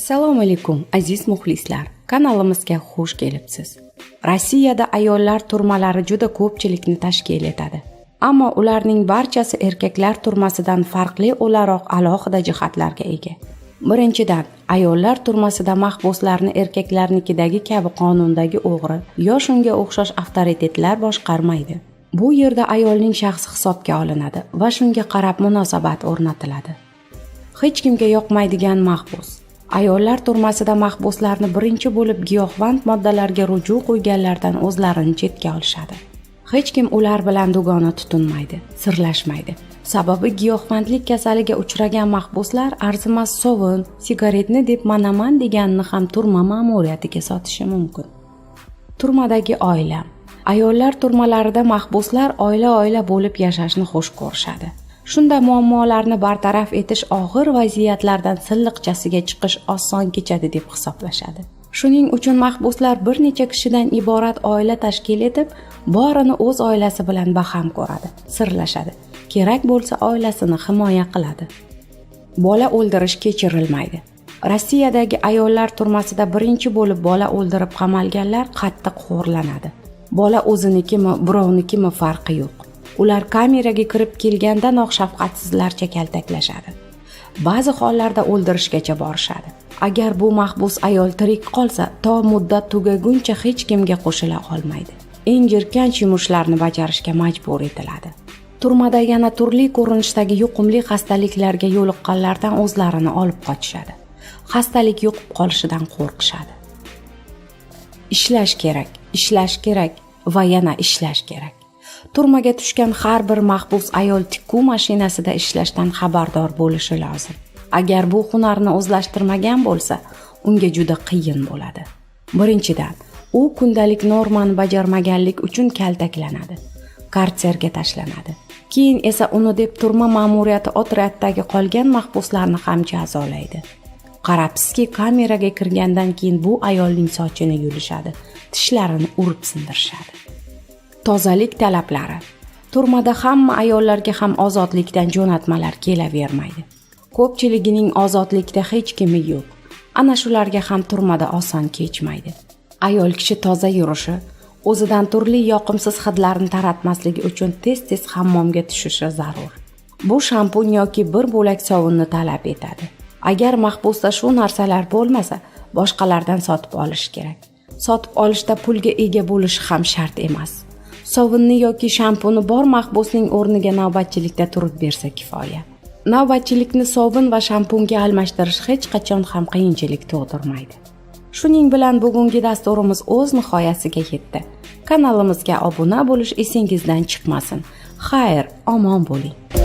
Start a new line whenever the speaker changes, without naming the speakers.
Assalomu alaykum aziz muxlislar, kanalimizga xush kelibsiz. Rossiyada ayollar turmalari juda ko'pchilikni tashkil etadi. Ammo ularning barchasi erkaklar turmasidan farqli o'laroq alohida jihatlarga ega. Birinchidan, ayollar turmasida mahbuslarni erkaklarnikidagi kabi qonundagi o'g'ri yo shunga o'xshash avtoritetlar boshqarmaydi. Bu yerda ayolning shaxsi hisobga olinadi va shunga qarab munosabat o'rnatiladi. Hech kimga yoqmaydigan mahbus. Ayollar turmasida mahbuslarni birinchi bo'lib giyohvand moddalarga ruju qo'yganlardan o'zlarini chetga olishadi. Hech kim ular bilan dugona tutinmaydi, sirlashmaydi. Sababi giyohvandlik kasaliga uchragan mahbuslar arzimas sovun, sigaretni deb manaman deganini ham turma ma'muriyatiga sotishi mumkin. Turmadagi oila. Ayollar turmalarida mahbuslar oila bo'lib yashashni xush ko'rishadi. Shunda muammolarni bartaraf etish og'ir vaziyatlardan silliqchasiga chiqish oson kechadi deb hisoblashadi. Shuning uchun mahbuslar bir necha kishidan iborat oila tashkil etib, borini o'z oilasi bilan baham ko'radi, sirlashadi. Kerak bo'lsa oilasini himoya qiladi. Bola o'ldirish kechirilmaydi. Rossiyadagi ayollar turmasida birinchi bo'lib bola o'ldirib qamalganlar qattiq xo'rlanadi. Bola o'zinikimi, birovnikimi farqi yo'q. Ular kameraga kirib kelgandanoq shafqatsizlarcha kaltaklashadi. Ba'zi hollarda o'ldirishgacha borishadi. Agar bu mahbus ayol tirik qolsa, to muddat tugaguncha hech kimga qo'shila olmaydi. Eng jirkanch yumushlarni bajarishga majbur etiladi. Turmada yana turli ko'rinishdagi yuqumli xastaliklarga yo'liqqanlardan o'zlarini olib qochishadi. Xastalik yuqib qolishidan qo'rqishadi. Ishlash kerak va yana ishlash kerak. Turmaga tushgan har bir mahbus ayol tikuv mashinasida ishlashdan xabardor bo'lishi lozim. Agar bu hunarni o'zlashtirmagan bo'lsa, unga juda qiyin bo'ladi. Birinchidan, u kundalik normani bajarmaganlik uchun kaltaklanadi, karserga tashlanadi. Keyin esa uni deb turma ma'muriyati otryadidagi qolgan mahbuslarni ham jazolaydi. Qarabsizki, kameraga kirgandan keyin bu ayolning sochini yulishadi, tishlarini urib sindirishadi. Tozalik talablari. Turmada hamma ayollarga ham ozodlikdan jo'natmalar kelavermaydi. Ko'pchiligining ozodlikda hech kimi yo'q. Ana shularga ham turmada oson kechmaydi. Ayol kishi toza yurishi, o'zidan turli yoqimsiz hidlarni taratmasligi uchun tez-tez hammomga tushishi zarur. Bu shampun yoki bir bo'lak sovunni talab etadi. Agar mahbusda shu narsalar bo'lmasa, boshqalardan sotib olish kerak. Sotib olishda pulga ega bo'lish ham shart emas. Sovunni yoki shampuni bor mahbusning o'rniga navbatchilikda turib bersa kifoya. Navbatchilikni sovun va shampunga almashtirish hech qachon ham qiyinchilik tug'dirmaydi. Shuning bilan bugungi dasturimiz o'z nihoyasiga yetdi. Kanalimizga obuna bo'lish esingizdan chiqmasin. Xayr, omon bo'ling.